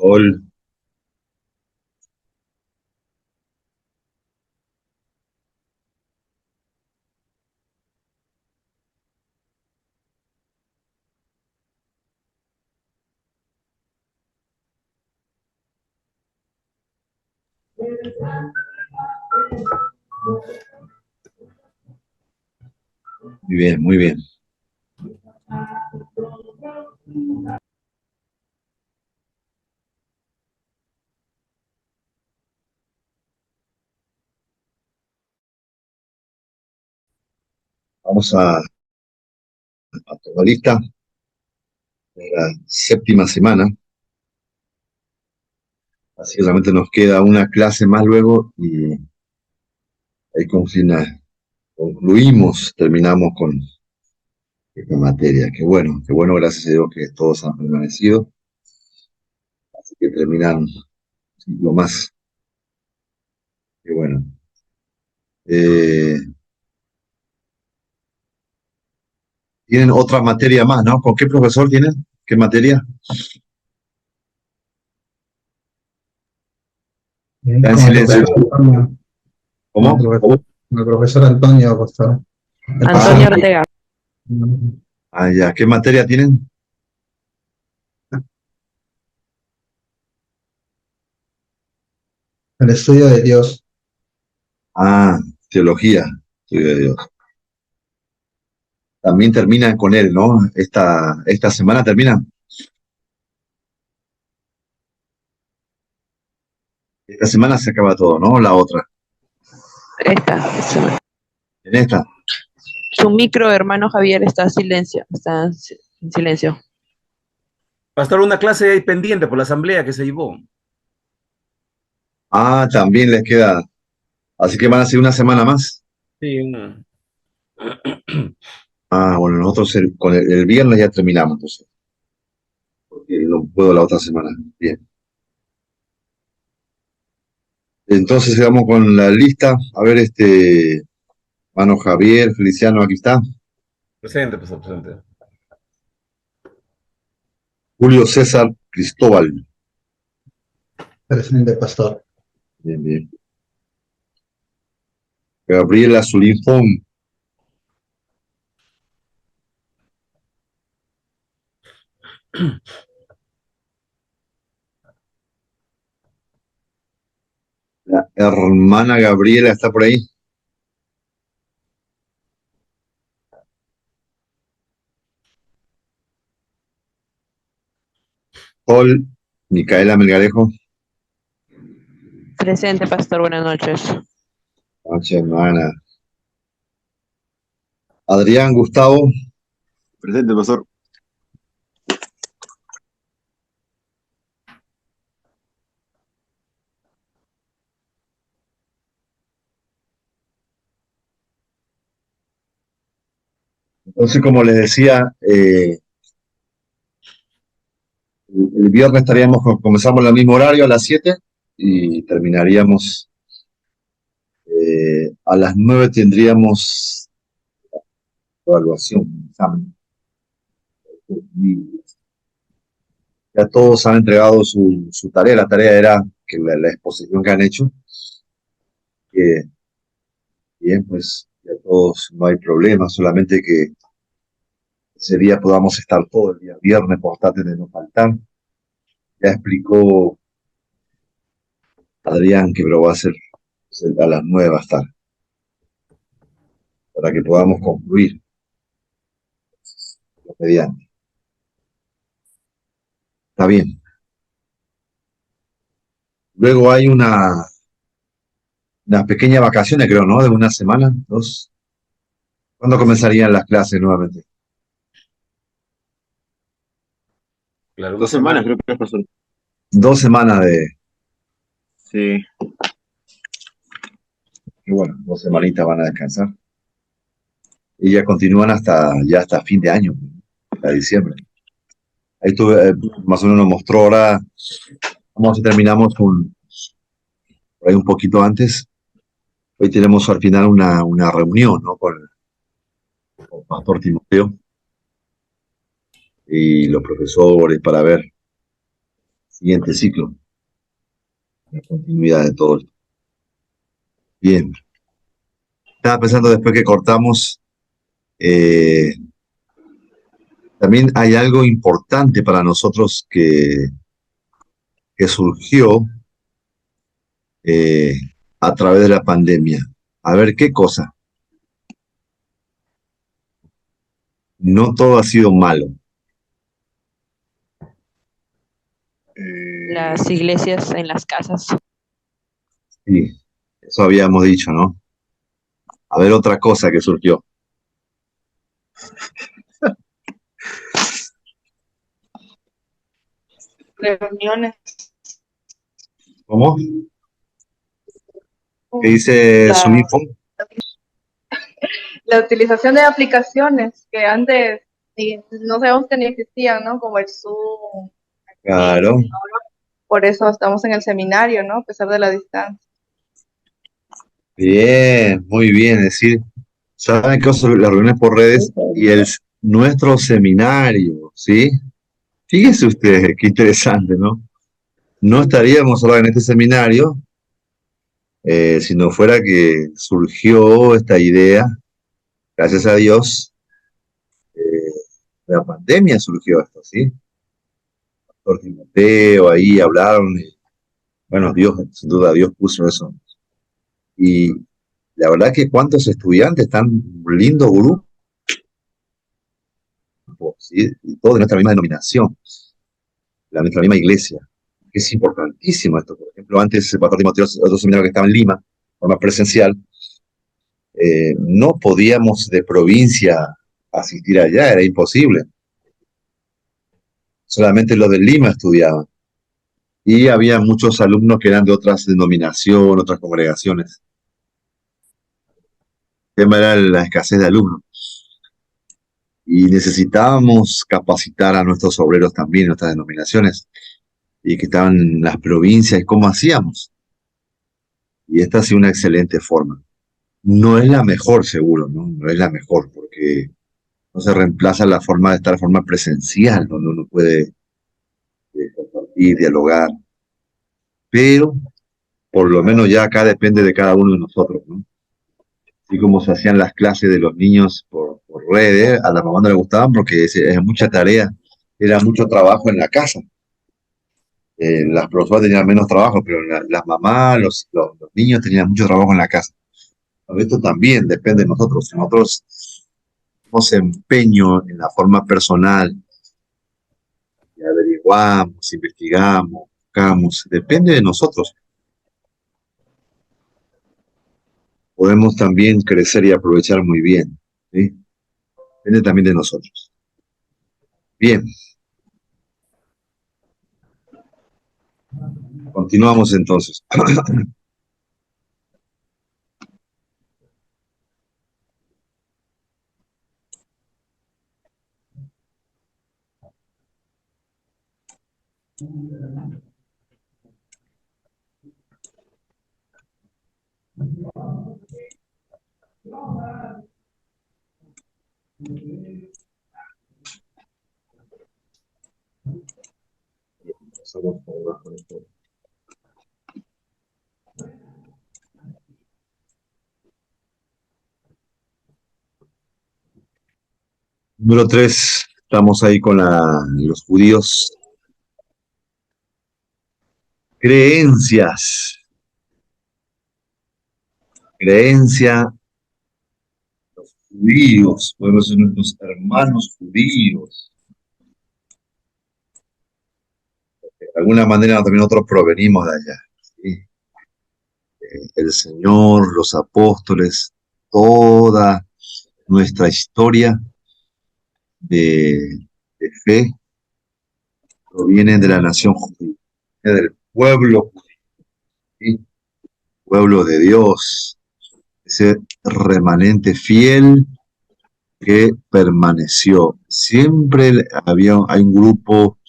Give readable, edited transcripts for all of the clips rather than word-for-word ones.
Ol, muy bien, muy bien. Vamos a tomar lista de la séptima semana. Así que solamente nos queda una clase más luego y ahí concluimos, terminamos con esta materia. Qué bueno, gracias a Dios que todos han permanecido. Así que terminan lo más. Qué bueno. Eh, Tienen otra materia más, ¿no? ¿Con qué profesor tienen? ¿Qué materia? Está en Con el silencio. profesor Antonio, ¿Cómo? con el profesor Antonio Pastor. El Ah, Antonio Ortega. ya. ¿Qué materia tienen? el estudio de Dios. Ah, teología. Estudio de Dios. También terminan con él, ¿no? Esta semana terminan. Esta semana se acaba todo, ¿no? La otra. Esta. En esta. Su micro hermano Javier está en silencio. Está en silencio. Pastor, una clase ahí pendiente por la asamblea que se llevó. Ah, también les queda. Así que van a ser una semana más. Sí, Ah, bueno, nosotros con el viernes ya terminamos, entonces. Porque no puedo la otra semana. Bien. Entonces vamos con la lista. A ver, hermano Javier, Feliciano, aquí está. presente, pastor, presente. Julio César Cristóbal. Presente, Pastor. Bien, bien. Gabriela Zulinfón. La hermana Gabriela está por ahí. Sol, Micaela Melgarejo. Presente, pastor. Buenas noches. Noche, hermana. Adrián Gustavo. Presente, pastor. Entonces, como les decía, el viernes comenzamos en el mismo horario a las 7 y terminaríamos a las 9 tendríamos evaluación, examen. Ya todos han entregado su tarea. La tarea era que la exposición que han hecho. Que, bien, pues ya todos no hay problema, solamente que ese día podamos estar todo el día viernes, por traten de no faltar. Ya explicó Adrián que pero va a ser a las 9 va a estar, para que podamos concluir mediante. Está bien. Luego hay unas pequeñas vacaciones, creo, ¿no? De una semana, dos. ¿Cuándo comenzarían las clases nuevamente? Claro, una 2 semanas semana. creo que es, pastor. 2 semanas de, Sí. y bueno, 2 semanitas van a descansar. Y ya continúan hasta fin de año, hasta diciembre. Ahí tuve, más o menos nos mostró ahora, vamos a terminamos por ahí un poquito antes. Hoy tenemos al final una reunión, ¿no? Con el pastor Timoteo y los profesores para ver siguiente ciclo, la continuidad de todo esto. Bien. Estaba pensando después que cortamos, también hay algo importante para nosotros que surgió eh, a través de la pandemia. A ver, ¿qué cosa? No todo ha sido malo. Las iglesias en las casas. Sí, eso habíamos dicho, ¿no? A ver, otra cosa que surgió. Reuniones. ¿Cómo? ¿Qué dice La, Sunifo? la utilización de aplicaciones que antes no sabemos que ni existían, ¿no? Como el Zoom. Claro. Por eso estamos en el seminario, ¿no? A pesar de la distancia. Bien, muy bien. Es decir, ¿saben qué son las reuniones por redes y nuestro seminario? ¿Sí? Fíjense ustedes, qué interesante, ¿no? No estaríamos ahora en este seminario si no fuera que surgió esta idea, gracias a Dios, la pandemia surgió esto, ¿sí? Pastor Timoteo, ahí hablaron, y, bueno, Dios, sin duda, Dios puso eso. Y la verdad que cuántos estudiantes, tan lindo grupo, ¿sí? Y todos de nuestra misma denominación, nuestra misma iglesia. Es importantísimo esto. Por ejemplo, antes el pastor Timoteo, otro seminario que estaba en Lima, de forma presencial, no podíamos de provincia asistir allá, era imposible. Solamente los de Lima estudiaban. Y había muchos alumnos que eran de otras denominaciones, otras congregaciones. El tema era la escasez de alumnos. Y necesitábamos capacitar a nuestros obreros también, nuestras denominaciones, y que estaban en las provincias, y cómo hacíamos. Y esta ha sido una excelente forma. No es la mejor, seguro, ¿no? No es la mejor, porque no se reemplaza la forma de estar de forma presencial, donde uno puede compartir, dialogar. Pero, por lo menos ya acá depende de cada uno de nosotros, ¿no? Así como se hacían las clases de los niños por redes, a la mamá no le gustaban porque es mucha tarea, era mucho trabajo en la casa. Las profesoras tenían menos trabajo, pero las mamás, los niños tenían mucho trabajo en la casa. Pero esto también depende de nosotros. Si nosotros tenemos empeño en la forma personal, y averiguamos, investigamos, buscamos, depende de nosotros. Podemos también crecer y aprovechar muy bien, ¿sí? Depende también de nosotros. Bien. Continuamos entonces. Número 3, estamos ahí con los judíos. Creencias. Creencia, los judíos, podemos ser nuestros hermanos judíos. De alguna manera también nosotros provenimos de allá, ¿sí? El Señor, los apóstoles, toda nuestra historia de fe proviene de la nación judía, del pueblo judío, ¿sí? Pueblo de Dios, ese remanente fiel que permaneció. Siempre hay un grupo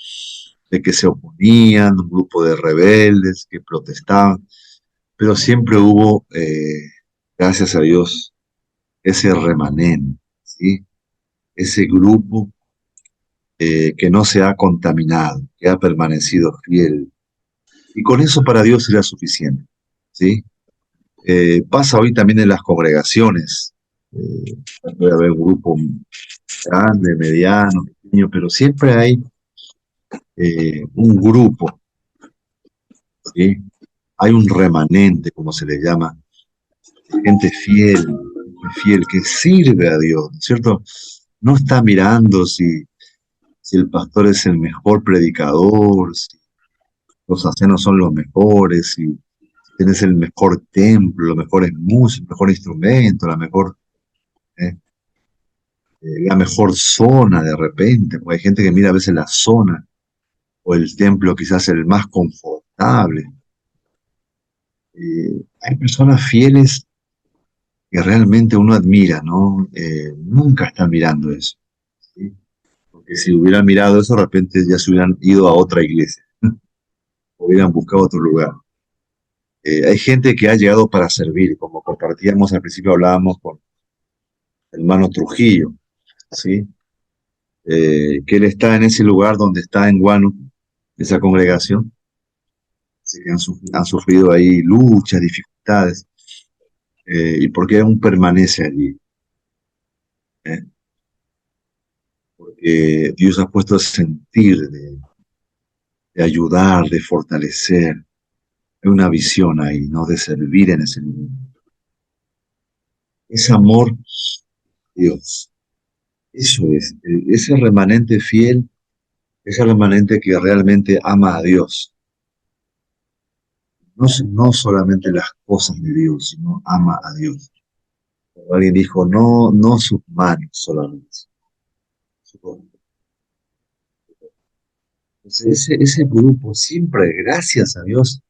de que se oponían, un grupo de rebeldes que protestaban, pero siempre hubo, gracias a Dios, ese remanente, ¿sí? Ese grupo que no se ha contaminado, que ha permanecido fiel. Y con eso para Dios será suficiente, ¿sí? Pasa hoy también en las congregaciones. Puede haber un grupo grande, mediano, pequeño, pero siempre hay un grupo, ¿sí? Hay un remanente, como se le llama, gente fiel, que sirve a Dios, ¿no es cierto? No está mirando si el pastor es el mejor predicador, si los ancianos son los mejores, si tienes el mejor templo, los mejores músicos, el mejor instrumento, eh, la mejor zona de repente, porque hay gente que mira a veces la zona o el templo quizás el más confortable. Hay personas fieles que realmente uno admira, ¿no? Nunca están mirando eso, ¿sí? Porque si hubieran mirado eso, de repente ya se hubieran ido a otra iglesia, hubieran buscado otro lugar. Hay gente que ha llegado para servir, como compartíamos al principio, hablábamos con el hermano Trujillo, ¿sí? Que él está en ese lugar donde está en Guano, esa congregación, así que han sufrido ahí luchas, dificultades, y porque aún permanece allí, ¿eh? Porque Dios ha puesto el sentir de ayudar, de fortalecer, hay una visión ahí, ¿no? De servir en ese lugar. Es amor, Dios. Eso es, ese remanente fiel, ese remanente que realmente ama a Dios. No solamente las cosas de Dios, sino ama a Dios. Como alguien dijo, no sus manos solamente. Entonces, ese grupo, siempre, gracias a Dios,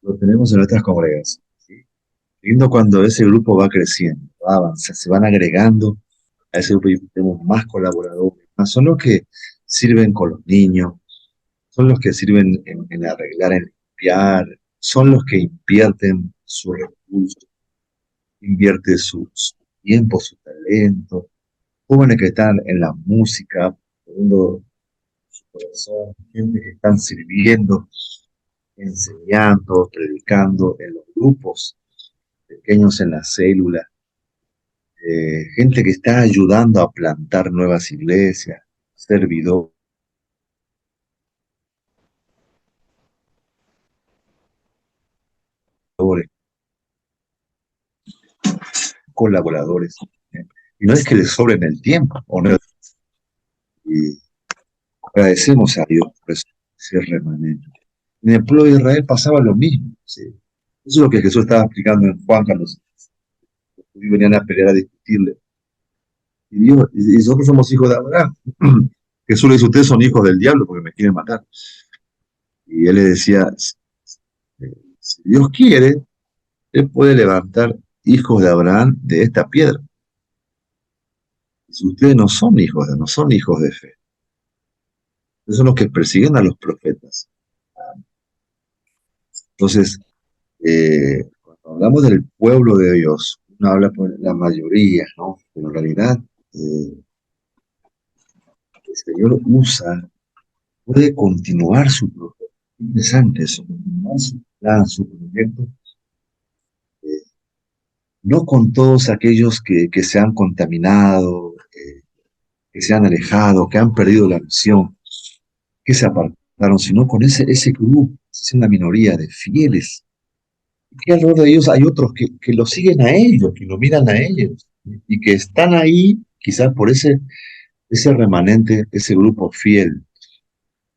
lo tenemos en nuestras congregaciones, ¿sí? Lindo cuando ese grupo va creciendo, va avanzando, se van agregando a ese grupo y tenemos más colaboradores. Son los que sirven con los niños, son los que sirven en arreglar, en limpiar, son los que invierten sus recursos, invierten su tiempo, su talento, jóvenes que están en la música, poniendo su corazón, gente que están sirviendo, enseñando, predicando en los grupos pequeños, en las células, gente que está ayudando a plantar nuevas iglesias, servidores, colaboradores. ¿Eh? Y no es que les sobren el tiempo, o no, y agradecemos a Dios por ese remanente. En el pueblo de Israel pasaba lo mismo, ¿sí? Eso es lo que Jesús estaba explicando en Juan cuando los judíos venían a pelear, a discutirle. Y Dios, y nosotros somos hijos de Abraham. Jesús le dice, ustedes son hijos del diablo porque me quieren matar. Y él le decía, si Dios quiere, Él puede levantar hijos de Abraham de esta piedra. Si ustedes no son hijos de fe. Esos son los que persiguen a los profetas. Entonces, cuando hablamos del pueblo de Dios, uno habla por la mayoría, ¿no? Pero en realidad, el Señor puede continuar su proyecto. Interesante eso, continuar su plan, su proyecto, eh, no con todos aquellos que se han contaminado, que se han alejado, que han perdido la visión, que se apartaron, sino con ese grupo, es una minoría de fieles. Que alrededor de ellos hay otros que lo siguen a ellos, que lo miran a ellos, y que están ahí quizás por ese remanente, ese grupo fiel,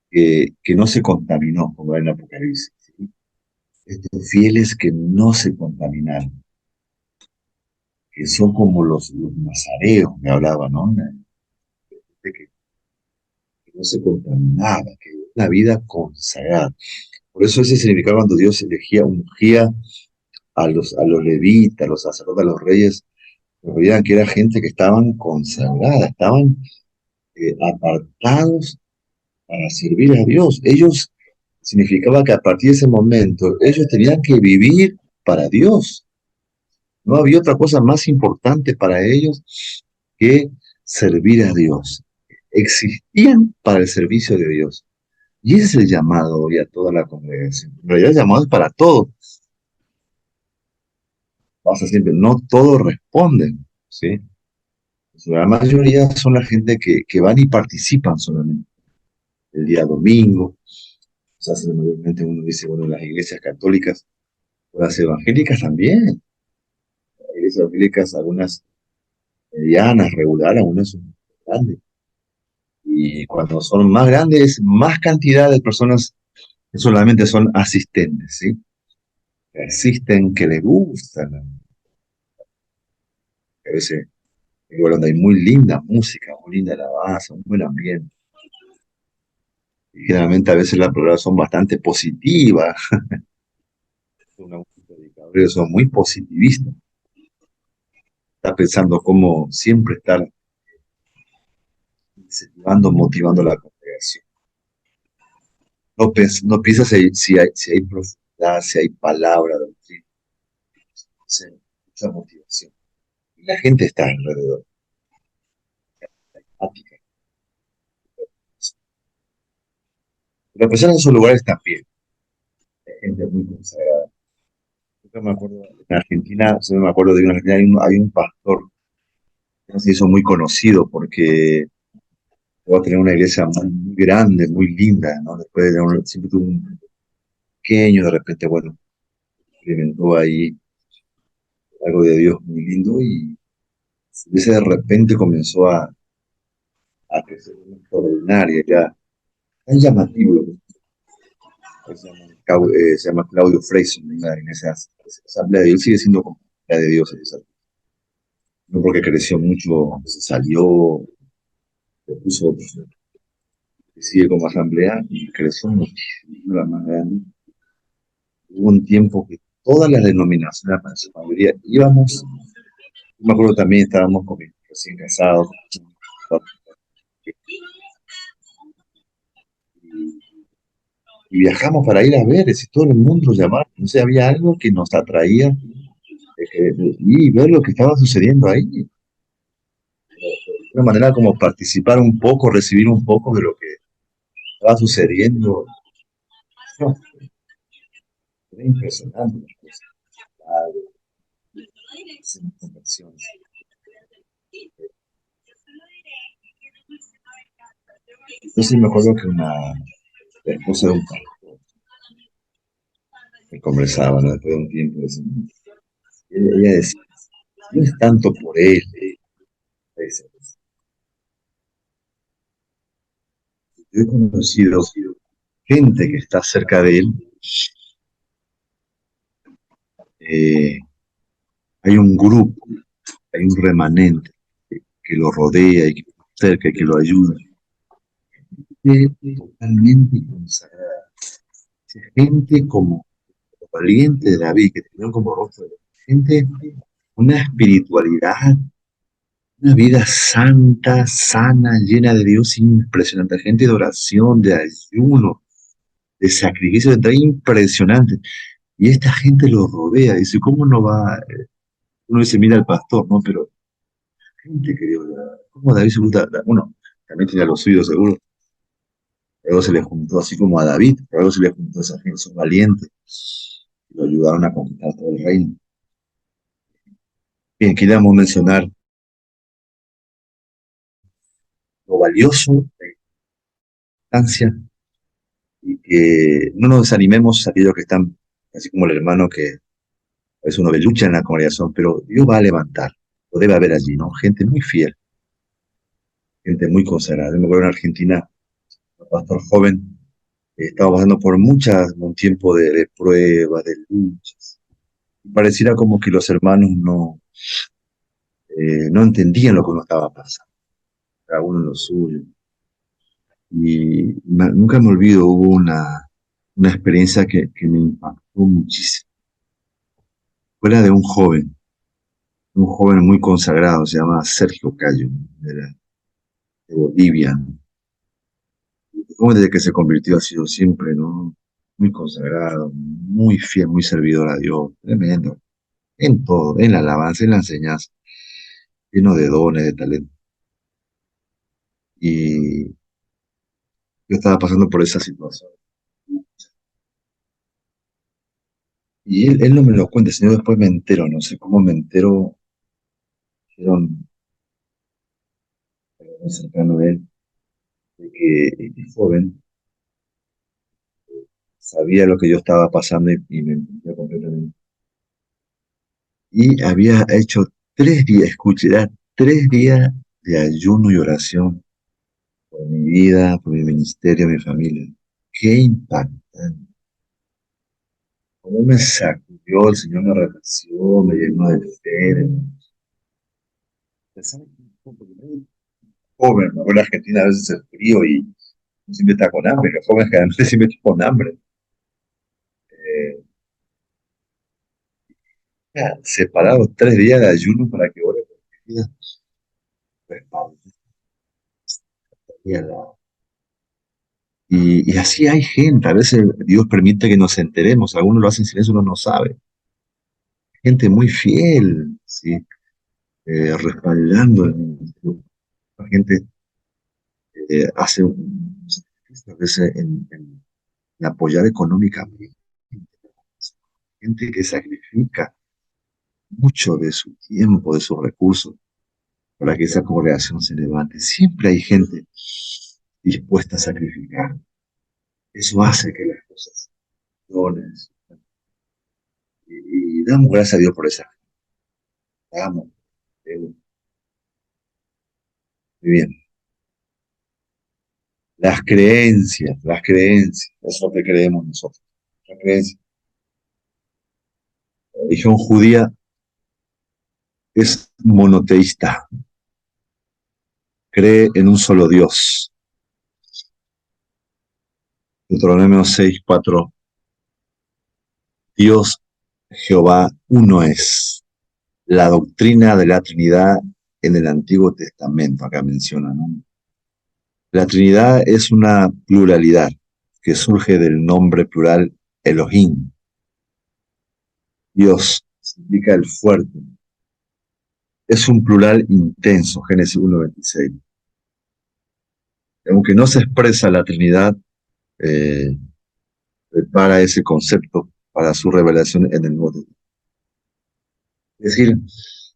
que no se contaminó, como en el Apocalipsis, ¿sí? Estos fieles que no se contaminaron, que son como los nazareos, me hablaba, ¿no? Que no se contaminaba, que una vida consagrada. Por eso ese significaba cuando Dios elegía, ungía a los levitas, a los sacerdotes, a los reyes, veían que era gente que estaban consagrada, estaban apartados para servir a Dios. Ellos, significaba que a partir de ese momento, ellos tenían que vivir para Dios. No había otra cosa más importante para ellos que servir a Dios. existían para el servicio de Dios. Y ese es el llamado hoy a toda la congregación. En realidad el llamado es para todos. Pasa siempre, no todos responden, ¿sí? La mayoría son la gente que van y participan solamente. El día domingo, se hace mayormente, uno dice, bueno, en las iglesias católicas, o las evangélicas también. Las iglesias evangélicas, algunas medianas, regular, algunas son grandes. Y cuando son más grandes, más cantidad de personas que solamente son asistentes, ¿sí? Que asisten, que les gustan. A veces, igual donde hay muy linda música, muy linda alabanza, un buen ambiente. Y generalmente a veces las palabras son bastante positivas. Algunos predicadores son muy positivistas. Está pensando cómo siempre estar incentivando, motivando la congregación. No piensas si hay profundidad, si hay palabra, doctrina, si hay mucha motivación. Y la gente está alrededor. Apática. Pero a pesar de esos lugares también, hay gente muy consagrada. Yo me acuerdo, en Argentina, yo me acuerdo de una Argentina, hay un pastor que se hizo muy conocido porque va a tener una iglesia muy, muy grande, muy linda, ¿no? Después siempre tuvo un pequeño, de repente, bueno, experimentó ahí algo de Dios muy lindo y ese de repente comenzó a crecer de una extraordinaria, ya tan llamativo, lo que se llama Claudio Freyson, en esa asamblea de Dios, sigue siendo como la de Dios, no porque creció mucho, se salió, se puso, sigue como asamblea y creció muchísimo, la más grande. Hubo un tiempo que todas las denominaciones, la mayoría, íbamos, yo me acuerdo también estábamos con mis recién casados, y viajamos para ir a ver, si todo el mundo lo llamaba, no sé, había algo que nos atraía y ver lo que estaba sucediendo ahí. De una manera como participar un poco, recibir un poco de lo que estaba sucediendo. No, era impresionante las cosas. Hacemos conversiones. Entonces me acuerdo que la esposa de un pastor que conversaba, ¿no? Después de un tiempo, ella decía, no es tanto por él, dice, yo he conocido gente que está cerca de él, eh, hay un grupo, hay un remanente que lo rodea y que lo cerca y que lo ayuda, totalmente consagrada, gente como los valientes de David, que tenían como rostro, gente, una espiritualidad, una vida santa, sana, llena de Dios, impresionante, gente de oración, de ayuno, de sacrificio, de entrega impresionante. Y esta gente lo rodea, dice, ¿cómo no va? Uno dice, mira al pastor, ¿no? Pero gente que Dios, ¿cómo David se gusta? Bueno, también tenía los suyos seguro. Luego se le juntó, así como a David, luego se le juntó a esa gente, son valientes, y lo ayudaron a conquistar todo el reino. Bien, queríamos mencionar lo valioso de la instancia y que no nos desanimemos aquellos que están, así como el hermano que a veces uno ve lucha en la congregación, pero Dios va a levantar, lo debe haber allí, ¿no? Gente muy fiel, gente muy consagrada. Yo me acuerdo en Argentina, un pastor joven, estaba pasando por un tiempo de pruebas, de luchas. Y pareciera como que los hermanos no entendían lo que uno estaba pasando, cada uno en lo suyo. Y nunca me olvido, hubo una experiencia que me impactó muchísimo. Fue la de un joven muy consagrado, se llama Sergio Cayo, era de Bolivia. Como desde que se convirtió ha sido siempre, ¿no? Muy consagrado, muy fiel, muy servidor a Dios, tremendo, en todo, en la alabanza, en la enseñanza, lleno de dones, de talento. y yo estaba pasando por esa situación. Y él no me lo cuenta, sino después me entero, no sé cómo me entero, dijeron, muy cercano a él, de que este joven sabía lo que yo estaba pasando y me entendió completamente. Y había hecho 3 días, escuchará, 3 días de ayuno y oración por mi vida, por mi ministerio, mi familia. Qué impactante. Cómo me sacudió, el Señor me renació, me llenó de fe. ¿Sabes? Porque muy joven, ¿no? En Argentina a veces es frío y no siempre está con hambre. Los jóvenes generalmente siempre están con hambre. Eh, Separados 3 días de ayuno para que ore por mi vida. Respaldé la. Y así hay gente, a veces Dios permite que nos enteremos, algunos lo hacen en silencio, uno no sabe. Gente muy fiel, ¿sí? Respaldando el ministerio. La gente hace un sacrificio a veces en apoyar económicamente. Gente que sacrifica mucho de su tiempo, de sus recursos, para que esa congregación se levante. Siempre hay gente dispuesta a sacrificar. Eso hace que las cosas funcionen. Y damos gracias a Dios por esa gente. Damos. Muy bien. Las creencias, eso es lo que creemos nosotros. La creencia. La religión judía es monoteísta, cree en un solo Dios. Deuteronomio 6:4, Dios Jehová uno es. La doctrina de la Trinidad en el Antiguo Testamento, acá menciona, ¿no? La Trinidad es una pluralidad que surge del nombre plural Elohim. Dios significa el fuerte. Es un plural intenso, Génesis 1:26. Aunque no se expresa la Trinidad, eh, prepara ese concepto para su revelación en el Nuevo Testamento. Es decir,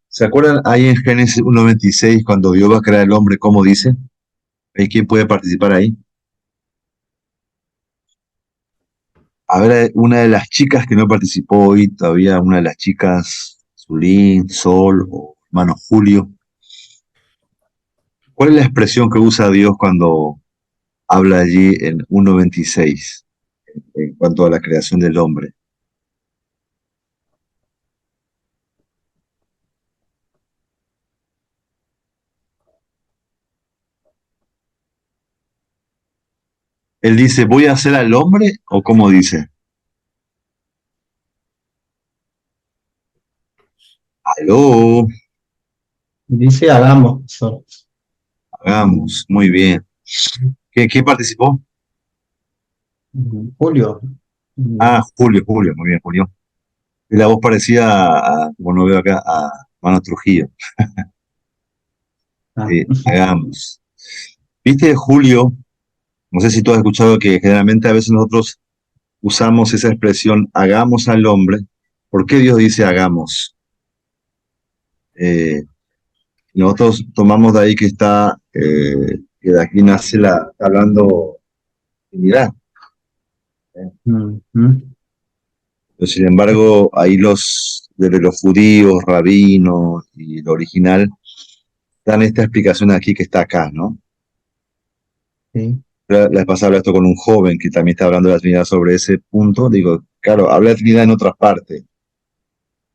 ¿se acuerdan ahí en Génesis 1:26 cuando Dios va a crear al hombre, cómo dice? ¿Hay quién puede participar ahí? A ver, una de las chicas que no participó hoy, todavía una de las chicas, Zulín, Sol o hermano Julio. ¿Cuál es la expresión que usa Dios cuando habla allí en 1:26 en cuanto a la creación del hombre? Él dice, ¿voy a hacer al hombre? ¿O cómo dice? Aló, Dice hagamos. So, hagamos, muy bien. ¿Qué participó? Julio. Ah, Julio, muy bien, Julio. Y la voz parecía, como no veo acá, a Mano Trujillo. Ah, Hagamos. ¿Viste, Julio? No sé si tú has escuchado que generalmente a veces nosotros usamos esa expresión, hagamos al hombre. ¿Por qué Dios dice hagamos? Eh, Nosotros tomamos de ahí que de aquí nace está hablando divinidad. mm. Pero sin embargo, ahí de los judíos, rabinos y el original, dan esta explicación aquí que está acá, ¿no? Sí. La vez pasada hablé esto con un joven que también está hablando de la Trinidad sobre ese punto. Digo, claro, habla de Trinidad en otras partes.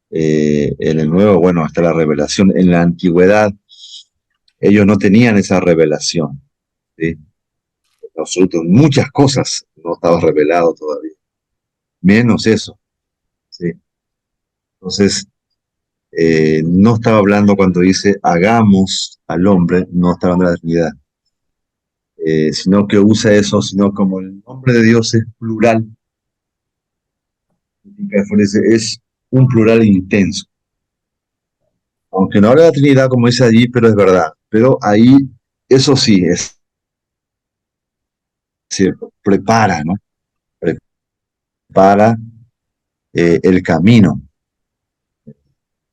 En el Nuevo, bueno, hasta la revelación. En la antigüedad, ellos no tenían esa revelación, ¿sí? En absoluto, muchas cosas no estaba revelado todavía. Menos eso, ¿sí? Entonces, no estaba hablando cuando dice hagamos al hombre, no estaba hablando de la Trinidad. Sino que usa eso, sino como el nombre de Dios es plural, es un plural intenso. Aunque no habla de la Trinidad como dice allí, pero es verdad. Pero ahí, eso sí, es se prepara, ¿no? Prepara el camino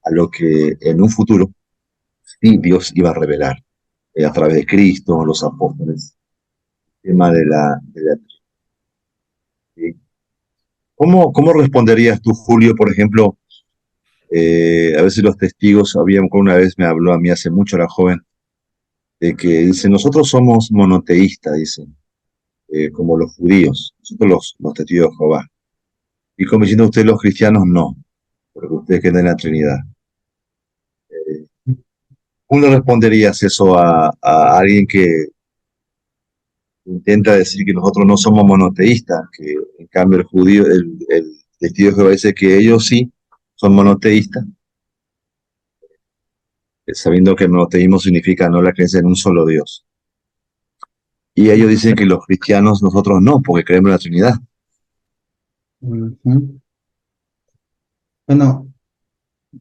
a lo que en un futuro sí Dios iba a revelar a través de Cristo, los apóstoles, el tema ¿sí? ¿Cómo responderías tú, Julio, por ejemplo? A veces los testigos, una vez me habló a mí hace mucho, era joven, de que dice, nosotros somos monoteístas, dice, como los judíos, nosotros los testigos de Jehová. Y como diciendo ustedes los cristianos, no, porque ustedes creen en la Trinidad. ¿Cómo le responderías eso a alguien que intenta decir que nosotros no somos monoteístas, que en cambio el testigo de Jehová dice que ellos sí son monoteístas, sabiendo que el monoteísmo significa no la creencia en un solo Dios? Y ellos dicen que los cristianos, nosotros no, porque creemos en la Trinidad. Ujú. Bueno,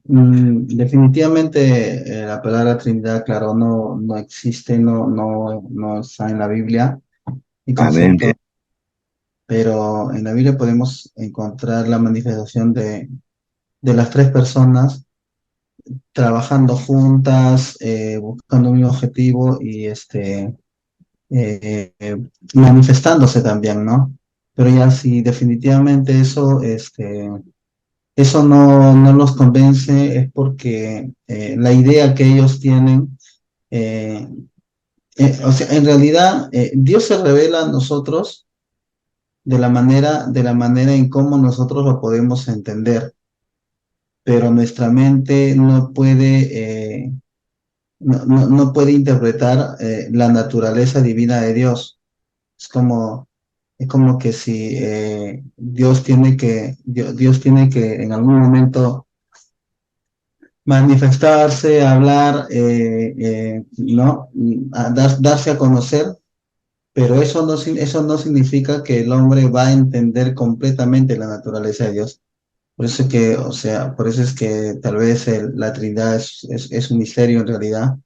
definitivamente la palabra Trinidad, claro, no existe, no está en la Biblia, el Amén. concepto, pero en la Biblia podemos encontrar la manifestación de las tres personas trabajando juntas, buscando un mismo objetivo y manifestándose también, ¿no? Pero ya si definitivamente eso no los convence, es porque la idea que ellos tienen, eh, o sea, en realidad Dios se revela a nosotros de la manera en cómo nosotros lo podemos entender, pero nuestra mente no puede interpretar la naturaleza divina de Dios. Es como que si Dios tiene que en algún momento manifestarse, hablar, ¿no? Darse a conocer, pero eso no significa que el hombre va a entender completamente la naturaleza de Dios. Por eso es que, o sea, por eso es que tal vez la Trinidad es un misterio en realidad.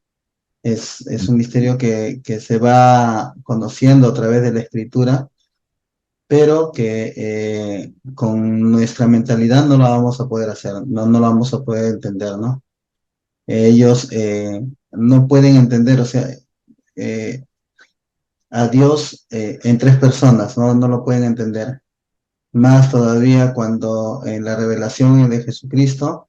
Es un misterio que se va conociendo a través de la escritura, pero que con nuestra mentalidad no lo vamos a poder hacer, no lo vamos a poder entender, ¿no? Ellos no pueden entender, o sea, eh, a Dios en tres personas, ¿no? No lo pueden entender. Más todavía cuando en la revelación de Jesucristo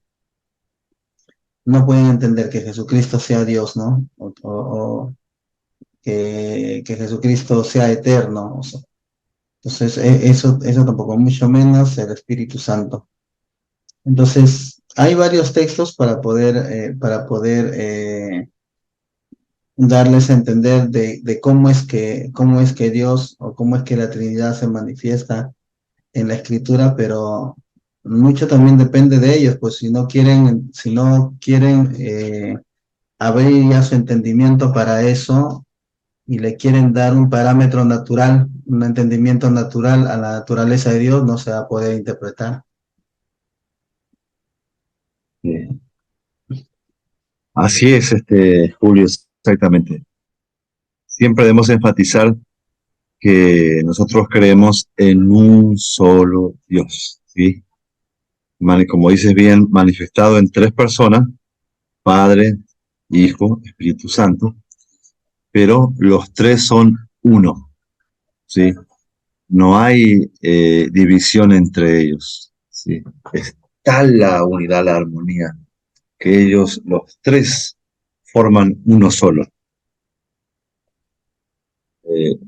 no pueden entender que Jesucristo sea Dios, ¿no? O que Jesucristo sea eterno. O sea, entonces, eso tampoco, mucho menos el Espíritu Santo. Entonces, hay varios textos para poder darles a entender de cómo es que Dios o cómo es que la Trinidad se manifiesta en la Escritura, pero mucho también depende de ellos, pues si no quieren abrir ya su entendimiento para eso y le quieren dar un parámetro natural, un entendimiento natural a la naturaleza de Dios, no se va a poder interpretar. Eh, Así es, Julio, exactamente. Siempre debemos enfatizar que nosotros creemos en un solo Dios, ¿sí? Como dices bien, manifestado en tres personas, Padre, Hijo, Espíritu Santo, pero los tres son uno, ¿sí? No hay división entre ellos, ¿sí? Es tal la unidad, la armonía, que ellos, los tres, forman uno solo.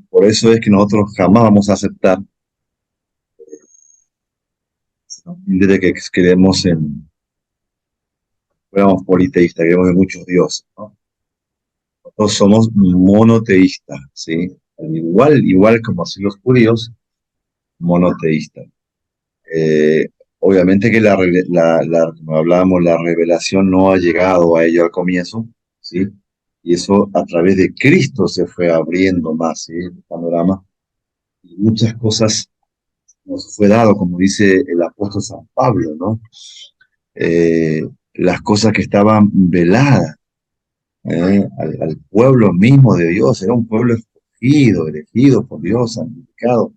Por eso es que nosotros jamás vamos a aceptar de que creemos fuéramos politeístas, creemos en muchos dioses, ¿no? Nosotros somos monoteístas, ¿sí? Igual como así los judíos, monoteístas. Eh, Obviamente que como hablábamos, la revelación no ha llegado a ello al comienzo, ¿sí? Y eso a través de Cristo se fue abriendo más, ¿sí? El panorama. Y muchas cosas nos fue dado, como dice el apóstol San Pablo, ¿no? Las cosas que estaban veladas al pueblo mismo de Dios, era un pueblo elegido por Dios, santificado,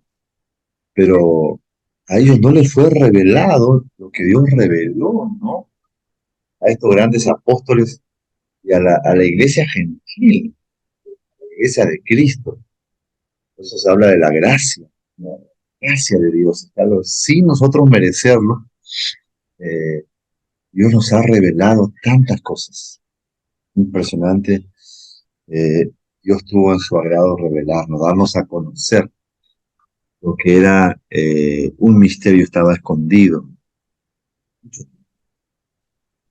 pero a ellos no les fue revelado lo que Dios reveló, ¿no? A estos grandes apóstoles y a la iglesia gentil, la iglesia de Cristo. Por eso se habla de la gracia, ¿no? La gracia de Dios, claro, sin nosotros merecerlo. eh, Dios nos ha revelado tantas cosas. Impresionante. eh, Dios tuvo en su agrado revelarnos, darnos a conocer lo que era un misterio, estaba escondido.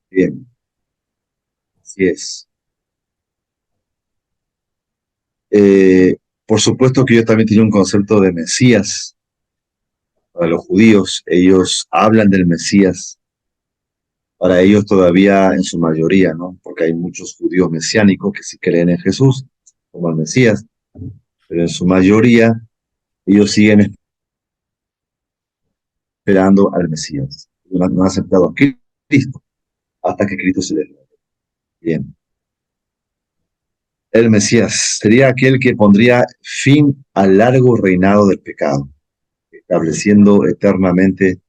Bien, así es. Eh, por supuesto que yo también tenía un concepto de Mesías. Para los judíos, ellos hablan del Mesías. Para ellos todavía en su mayoría, ¿no? Porque hay muchos judíos mesiánicos que sí creen en Jesús como el Mesías, pero en su mayoría ellos siguen esperando al Mesías. No han aceptado a Cristo hasta que Cristo se les revele. Bien. El Mesías sería aquel que pondría fin al largo reinado del pecado, estableciendo eternamente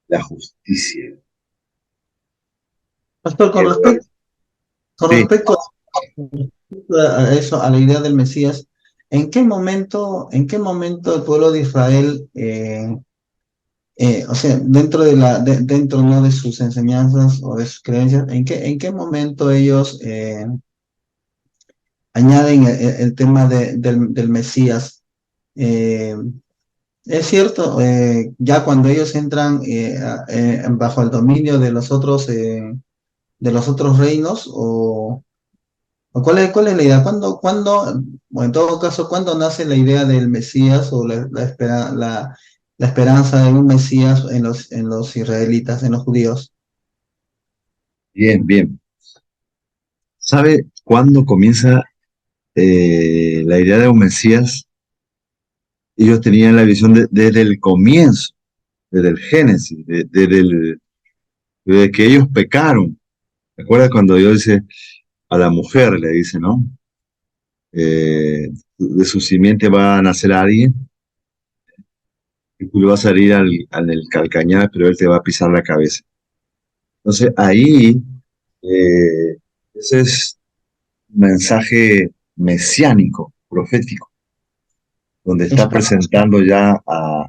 la justicia. Pastor, con Sí, respecto a eso, a la idea del Mesías, en qué momento el pueblo de Israel, o sea, dentro dentro no de sus enseñanzas o de sus creencias, en qué momento ellos añaden el tema del Mesías? Eh, es cierto, ya cuando ellos entran bajo el dominio de los otros reinos, o cuál es la idea, o en todo caso, ¿cuándo nace la idea del Mesías o la esperanza de un Mesías en los israelitas, en los judíos? bien, bien. ¿Sabe cuándo comienza la idea de un Mesías? Ellos tenían la visión desde el comienzo, desde el Génesis, desde que ellos pecaron. ¿Recuerda cuando Dios dice a la mujer, le dice, ¿no? De su simiente va a nacer alguien, y tú le vas a salir al calcañar, pero él te va a pisar la cabeza. Entonces ahí, ese es un mensaje mesiánico, profético, donde está presentando ya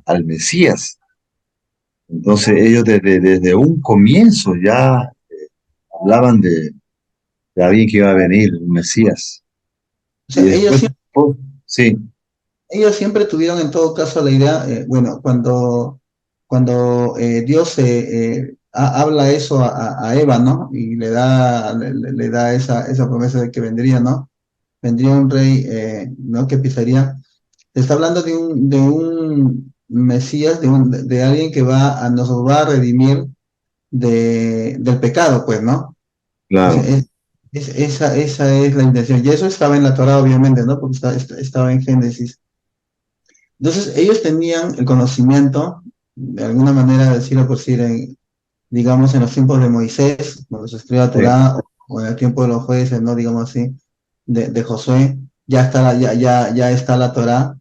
al Mesías. Entonces ellos desde un comienzo ya hablaban de alguien que iba a venir, un Mesías. O Y sea, después, oh, sí, ellos siempre tuvieron en todo caso la idea, bueno, cuando Dios habla eso a Eva, ¿no? Y le da esa promesa de que vendría, ¿no? Vendría un rey, ¿no? Que pisaría. Está hablando de un Mesías, de alguien que nos va a redimir del pecado, pues, ¿no? O sea, claro, esa es la intención. Y eso estaba en la Torah, obviamente, ¿no? Porque estaba en Génesis. Entonces, ellos tenían el conocimiento, de alguna manera, decirlo por decir, digamos, en los tiempos de Moisés, cuando se escribió la sí, Torah, o en el tiempo de los jueces, ¿no? Digamos así, de Josué, ya está la Torah.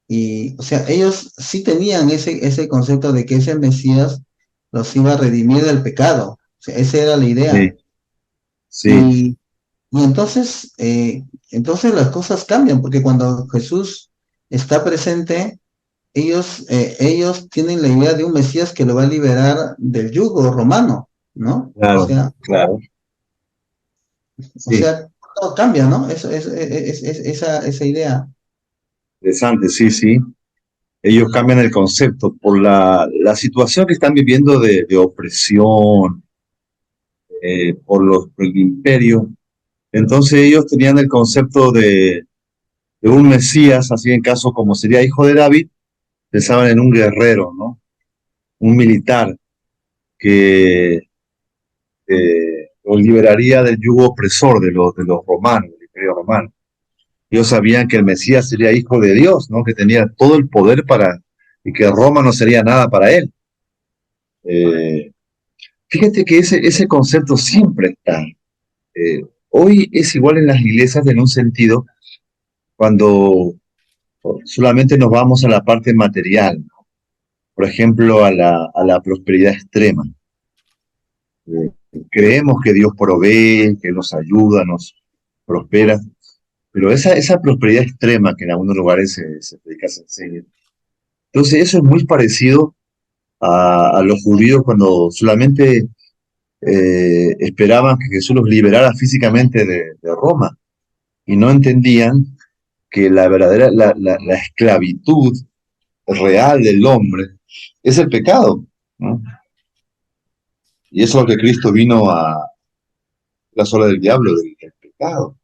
Y, o sea, ellos sí tenían ese concepto de que ese Mesías los iba a redimir del pecado. O sea, esa era la idea. sí, sí, Y, y entonces las cosas cambian, porque cuando Jesús está presente, ellos tienen la idea de un Mesías que lo va a liberar del yugo romano, ¿no? claro, claro, O sí, sea, todo cambia, ¿no? Esa idea. interesante, sí, sí. Ellos cambian el concepto por la situación que están viviendo de opresión, por el imperio. Entonces ellos tenían el concepto de un Mesías, así en caso como sería hijo de David, pensaban en un guerrero, ¿no? Un militar que los liberaría del yugo opresor de los romanos, del imperio romano. Ellos sabían que el Mesías sería hijo de Dios, ¿no? Que tenía todo el poder y que Roma no sería nada para él. Eh, Fíjate que ese concepto siempre está. Hoy es igual en las iglesias en un sentido, cuando solamente nos vamos a la parte material, ¿no? Por ejemplo, a la prosperidad extrema. Eh, Creemos que Dios provee, que nos ayuda, nos prospera, pero esa prosperidad extrema que en algunos lugares se predica, se enseña. Entonces, eso es muy parecido a los judíos cuando solamente esperaban que Jesús los liberara físicamente de Roma y no entendían que la verdadera, la esclavitud real del hombre es el pecado, ¿no? Y eso es lo que Cristo vino a la sola del diablo, del pecado.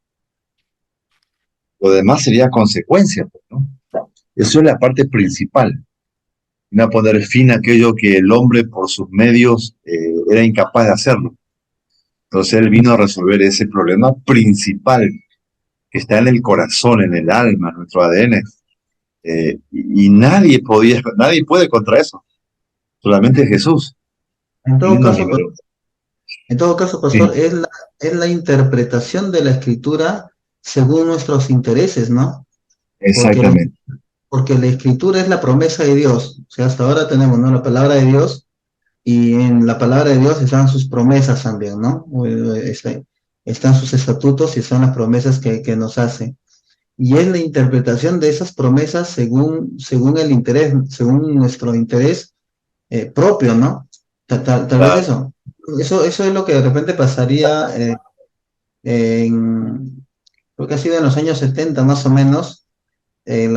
Lo demás sería consecuencia, pues, ¿no? Eso es la parte principal. Vino a poner fin a aquello que el hombre por sus medios era incapaz de hacerlo. Entonces él vino a resolver ese problema principal que está en el corazón, en el alma, en nuestro ADN. Y nadie puede contra eso. Solamente Jesús. En todo Vino a caso, liberar. En todo caso, Sí, pastor, es la interpretación de la escritura según nuestros intereses, ¿no? Porque la, exactamente. porque la escritura es la promesa de Dios. O sea, hasta ahora tenemos, ¿no? La palabra de Dios, y en la palabra de Dios están sus promesas también, ¿no? Están sus estatutos y son las promesas que nos hace. Y es la interpretación de esas promesas según el interés, según nuestro interés propio, ¿no? Tal vez Claro, eso. Eso es lo que de repente pasaría creo que ha sido en los años 70 más o menos, en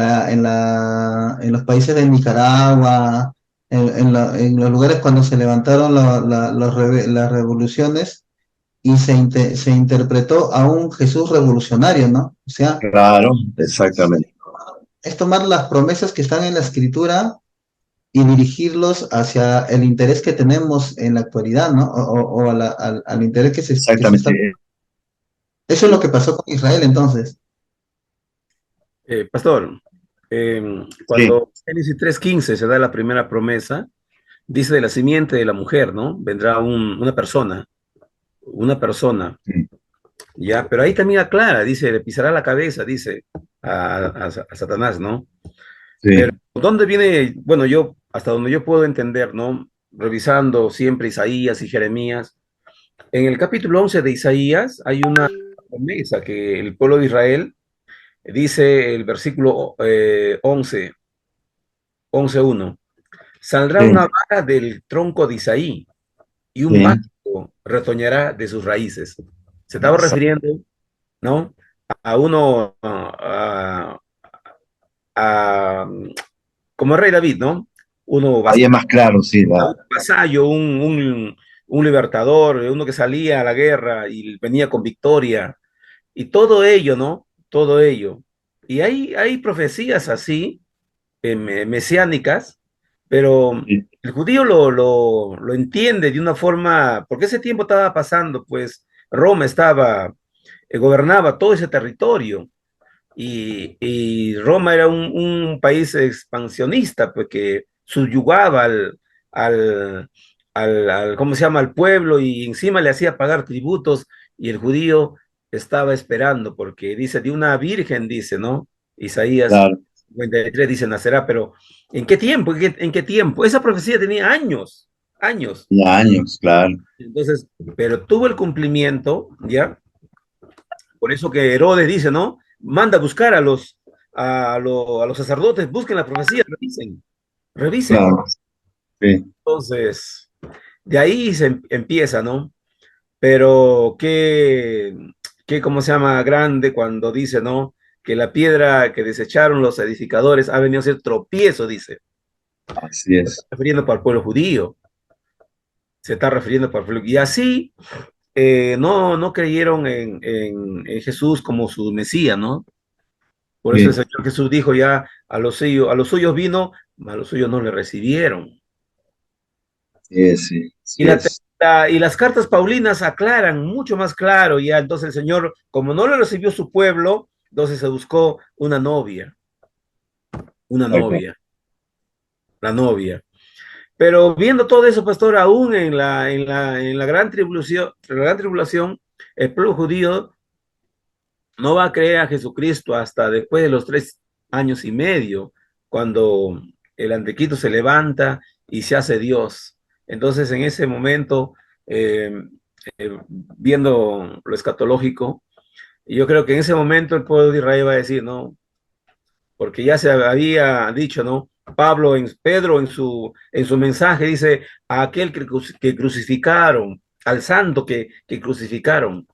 los países de Nicaragua, en los lugares cuando se levantaron las revoluciones y se interpretó a un Jesús revolucionario, ¿no? O sea, claro, exactamente. es tomar las promesas que están en la escritura y dirigirlos hacia el interés que tenemos en la actualidad, ¿no? O al interés que se está... Exactamente. Eso es lo que pasó con Israel entonces. Pastor, Sí, cuando Génesis 3:15 se da la primera promesa, dice de la simiente de la mujer, ¿no? Vendrá una persona, sí, ya, pero ahí también aclara, dice, le pisará la cabeza, dice a Satanás, ¿no? Pero sí, ¿dónde viene? Bueno, yo, hasta donde yo puedo entender, ¿no? Revisando siempre Isaías y Jeremías, en el capítulo 11 de Isaías hay una promesa que el pueblo de Israel dice el versículo 11:1, saldrá una sí, vara del tronco de Isaí y un sí. vástago retoñará de sus raíces. Se estaba Exacto. refiriendo, ¿no? A uno, a- como el rey David, ¿no? Uno Ahí es más claro, sí, un vasallo, un libertador, uno que salía a la guerra y venía con victoria, y todo ello, ¿no? Todo ello. Y hay profecías así, mesiánicas, pero sí, el judío lo entiende de una forma, porque ese tiempo estaba pasando, pues Roma estaba, gobernaba todo ese territorio. Y Roma era un país expansionista, pues que subyugaba al, ¿cómo se llama?, al pueblo y encima le hacía pagar tributos y el judío estaba esperando, porque dice, de una virgen, dice, ¿no? Isaías claro. 53 dice, nacerá, pero ¿en qué tiempo? En qué tiempo? Esa profecía tenía años, años. Ya años, claro. Entonces, pero tuvo el cumplimiento, ¿ya? Por eso que Herodes dice, ¿no? Manda a buscar a los sacerdotes, busquen la profecía, revisen, revisen. Claro. Sí, Entonces, de ahí se empieza, ¿no? Pero ¿cómo se llama? Grande cuando dice, ¿no? Que la piedra que desecharon los edificadores ha venido a ser tropiezo, dice. así Se está es. refiriendo para el pueblo judío, se está refiriendo para el pueblo. Y así no creyeron en Jesús como su Mesías, ¿no? Por eso el Sí, Señor Jesús dijo ya a los suyos vino, a los suyos no le recibieron. sí, sí, Y, sí es. y las cartas paulinas aclaran mucho más claro ya. Entonces el Señor, como no le recibió su pueblo, entonces se buscó una Exacto. novia, la novia. Pero viendo todo eso, pastor, aún en la gran tribulación, el pueblo judío no va a creer a Jesucristo hasta después de los años y medio, cuando el anticristo se levanta y se hace Dios. Entonces, en ese momento, eh, viendo lo escatológico, yo creo que en ese momento el pueblo de Israel va a decir, no, porque ya se había dicho, ¿no? Pedro en su mensaje dice, a aquel que crucificaron, al santo que crucificaron,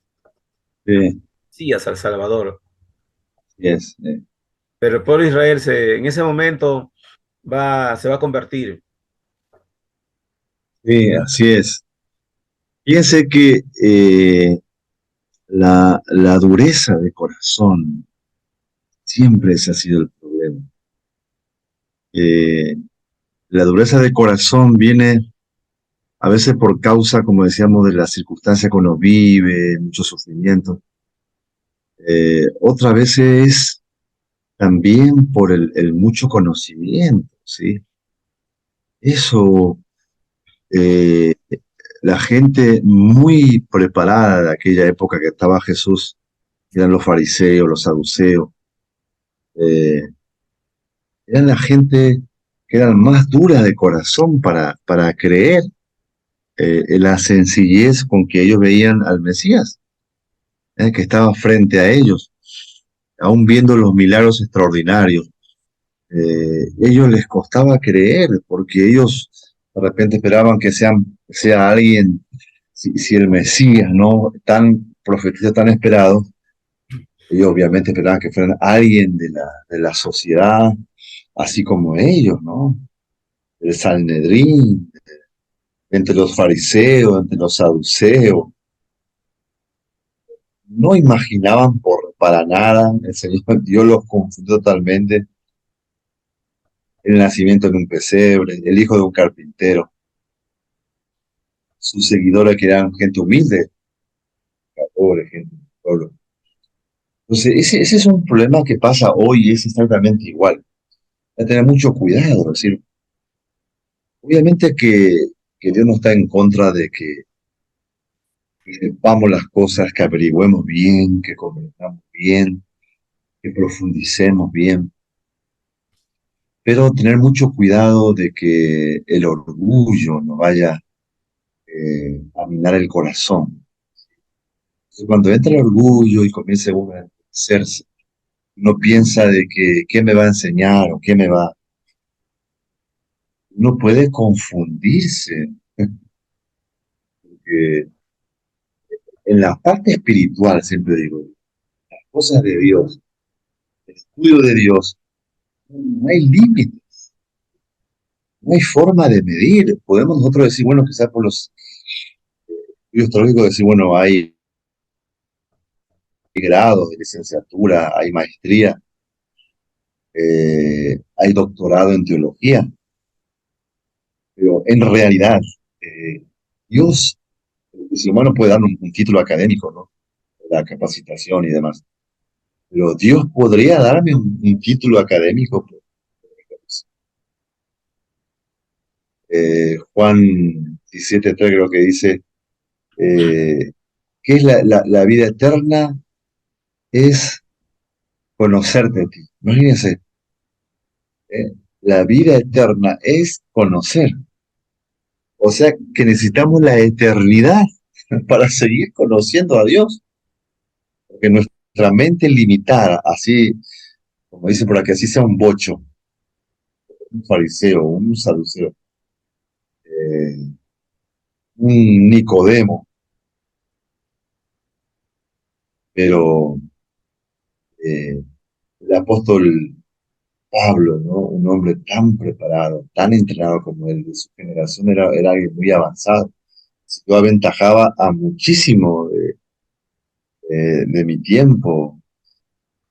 Sí, sí, al Salvador. así es. Pero el pueblo de Israel en ese momento se va a convertir. Sí, así es. Fíjense que la dureza de corazón siempre ese ha sido el problema. Eh, la dureza de corazón viene a veces por causa, como decíamos, de las circunstancias que uno vive, mucho sufrimiento. Otras veces es también por el mucho conocimiento, ¿sí? Eso, eh, la gente muy preparada de aquella época que estaba Jesús, eran los fariseos, los saduceos, eh, eran la gente que eran más dura de corazón para creer en la sencillez con que ellos veían al Mesías, que estaba frente a ellos, aún viendo los milagros extraordinarios. Ellos les costaba creer porque ellos de repente esperaban que sea alguien, si el Mesías, ¿no? Tan profetizado, tan esperado, ellos obviamente esperaban que fueran alguien de la sociedad, así como ellos, ¿no? El Sanedrín, entre los fariseos, entre los saduceos. No imaginaban para nada, el Señor Dios los confundió totalmente, el nacimiento en un pesebre, el hijo de un carpintero, sus seguidores que eran gente humilde, pobre gente, pueblo. Entonces, ese es un problema que pasa hoy y es exactamente igual. Hay que tener mucho cuidado, es decir, obviamente que Dios no está en contra de que sepamos las cosas, que averigüemos bien, que comprendamos bien, que profundicemos bien, pero tener mucho cuidado de que el orgullo no vaya a minar el corazón. Entonces, cuando entra el orgullo y comienza uno a enriquecerse, uno piensa de que qué me va a enseñar o qué me va. Uno puede confundirse, porque en la parte espiritual, siempre digo, las cosas de Dios, el estudio de Dios, no hay límite, no hay forma de medir. Podemos nosotros decir, bueno, quizás por los estudios teológicos decir, bueno, hay grados de licenciatura, hay maestría, hay doctorado en teología, pero en realidad, Dios, el ser humano puede dar un título académico, ¿no? La capacitación y demás. Pero Dios podría darme un título académico. Juan 17:3 creo que dice, ¿qué es la vida eterna? Es conocerte a ti. Imagínense, la vida eterna es conocer. O sea que necesitamos la eternidad para seguir conociendo a Dios. Porque nuestra mente limitada, así como dice por aquí, así sea un bocho, un fariseo, un saduceo, eh, un Nicodemo, pero eh, el apóstol Pablo, ¿no? Un hombre tan preparado, tan entrenado como él, de su generación, era alguien muy avanzado. Yo aventajaba a muchísimo de mi tiempo,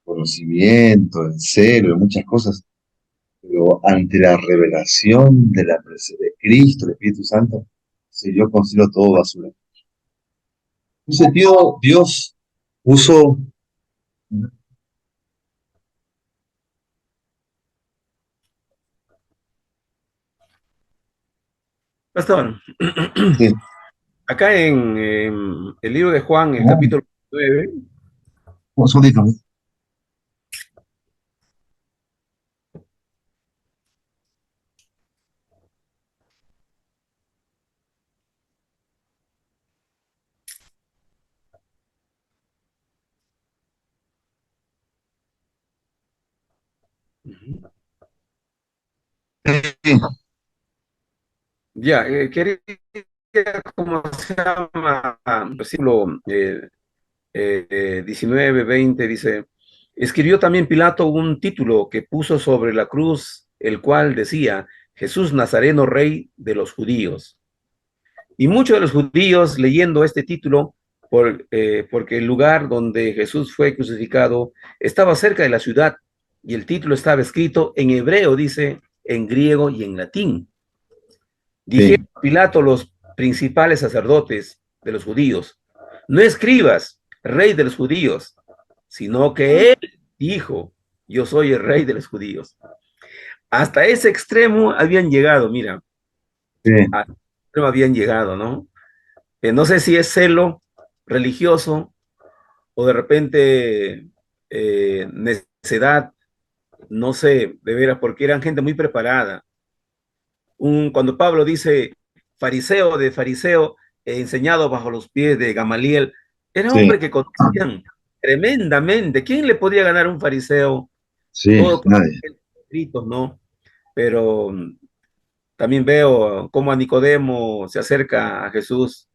conocimiento, en serio, muchas cosas, pero ante la revelación de Cristo, el Espíritu Santo, si yo considero todo basura. En un sentido, Dios puso, Pastor, sí, acá en el libro de Juan, el un capítulo 9, segundito, Ujú. Sí, Ya, quería, ¿cómo se llama? Versículo 19, 20, dice, escribió también Pilato un título que puso sobre la cruz, el cual decía, Jesús Nazareno, Rey de los Judíos. Y muchos de los judíos leyendo este título, porque el lugar donde Jesús fue crucificado estaba cerca de la ciudad, y el título estaba escrito en hebreo, dice, en griego y en latín. Dijeron sí, a Pilato los principales sacerdotes de los judíos, no escribas, rey de los judíos, sino que él dijo, yo soy el rey de los judíos. Hasta ese extremo habían llegado, mira, sí, hasta ese extremo habían llegado, ¿no? No sé si es celo religioso o de repente necedad, no sé, de veras, porque eran gente muy preparada. Cuando Pablo dice fariseo de fariseo, enseñado bajo los pies de Gamaliel, era sí, hombre que conocían tremendamente. ¿Quién le podía ganar a un fariseo? sí, Todo con nadie. escritos, ¿no? Pero también veo cómo a Nicodemo se acerca a Jesús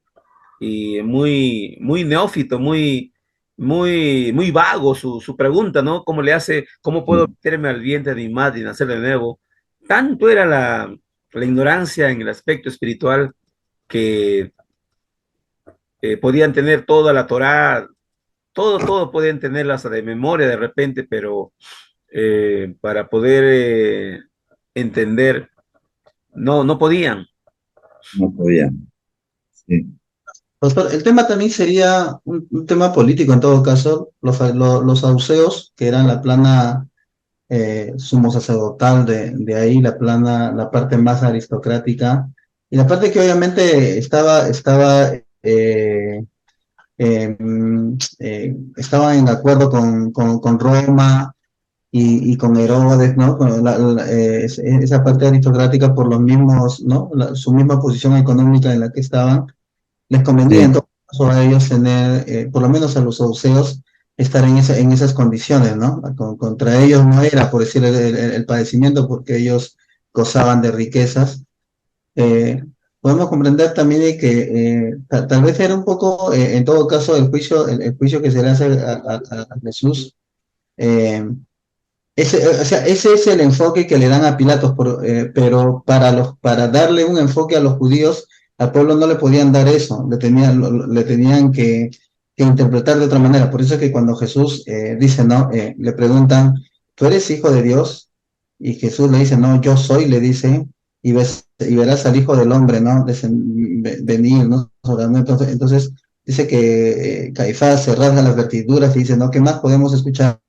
y muy, muy neófito, muy vago su pregunta, ¿no? ¿Cómo le hace, cómo puedo Sí, meterme al vientre de mi madre y nacer de nuevo? Tanto era la ignorancia en el aspecto espiritual que podían tener toda la Torá, todo podían tenerla hasta de memoria de repente, pero para poder entender, no podían. no podía. Sí, Pastor, el tema también sería un tema político en todo caso. Los saduceos, que eran la plana sumo sacerdotal de ahí, la parte más aristocrática, y la parte que obviamente estaba en acuerdo con Roma y con Herodes, ¿no? Con esa parte aristocrática por los mismos, ¿no? Su misma posición económica en la que estaban les convenía sí, en todo caso a ellos tener, por lo menos a los saduceos, estar en esas condiciones, ¿no? Contra ellos no era, por decir, el padecimiento, porque ellos gozaban de riquezas. Eh, Podemos comprender también de que tal vez era un poco, en todo caso, el juicio que se le hace a Jesús. eh, o sea, ese es el enfoque que le dan a Pilatos, pero para darle un enfoque a los judíos, al pueblo no le podían dar eso, le tenían que interpretar de otra manera. Por eso es que cuando Jesús dice, ¿no? Le preguntan, ¿tú eres hijo de Dios? Y Jesús le dice, no, yo soy, le dice, y verás al Hijo del Hombre, ¿no? Venir, ¿no? Entonces dice que Caifás se rasga las vestiduras y dice, ¿no? ¿Qué más podemos escuchar?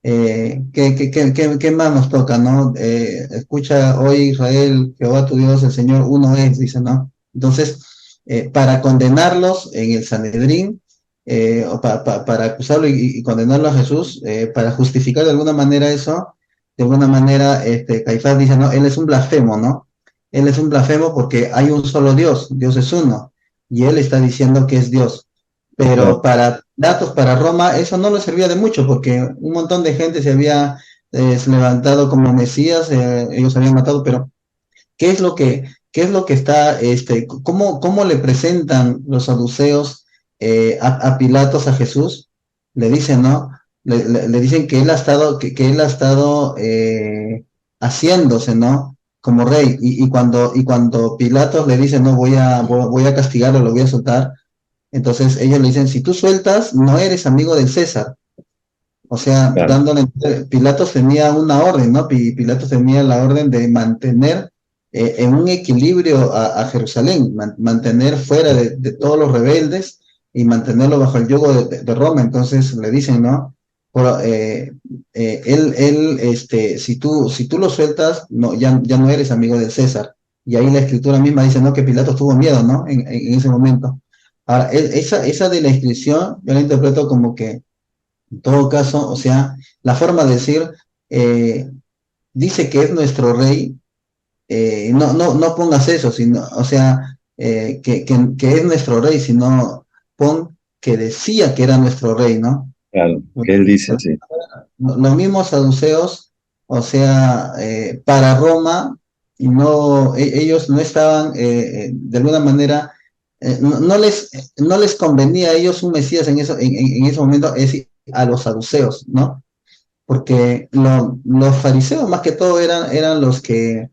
¿Qué más nos toca, no? Escucha hoy Israel, Jehová tu Dios, el Señor uno es, dice, ¿no? Entonces, para condenarlos en el Sanedrín, o para acusarlo y condenarlo a Jesús, para justificar de alguna manera eso, de alguna manera, Caifás dice, no, él es un blasfemo, ¿no? Él es un blasfemo porque hay un solo Dios, Dios es uno, y él está diciendo que es Dios. claro, Pero para datos para Roma eso no le servía de mucho porque un montón de gente se había levantado como Mesías, ellos habían matado, pero qué es lo que está, cómo le presentan los saduceos a Pilatos a Jesús? Le dicen, ¿no? Le dicen que él ha estado, que él ha estado haciéndose, ¿no? Como rey. Y cuando Pilatos le dice, no, voy a castigarlo, lo voy a soltar, entonces ellos le dicen, si tú sueltas, no eres amigo del César. O sea, claro, Pilatos tenía una orden, ¿no? Pilatos tenía la orden de mantener en un equilibrio a Jerusalén, mantener fuera de todos los rebeldes y mantenerlo bajo el yugo de Roma. Entonces le dicen, ¿no? Si tú lo sueltas, no, ya no eres amigo del César. Y ahí la escritura misma dice, ¿no? Que Pilatos tuvo miedo, ¿no? En ese momento. Ahora, esa de la inscripción, yo la interpreto como que en todo caso, o sea, la forma de decir, eh, dice que es nuestro rey, no pongas eso, sino, o sea, que es nuestro rey, sino pon que decía que era nuestro rey, ¿no? claro, que él dice, sí, Los mismos saduceos o sea, para Roma, y no, ellos no estaban, de alguna manera, no les convenía a ellos un Mesías en ese momento, es decir, a los saduceos, ¿no? Porque los fariseos más que todo eran los que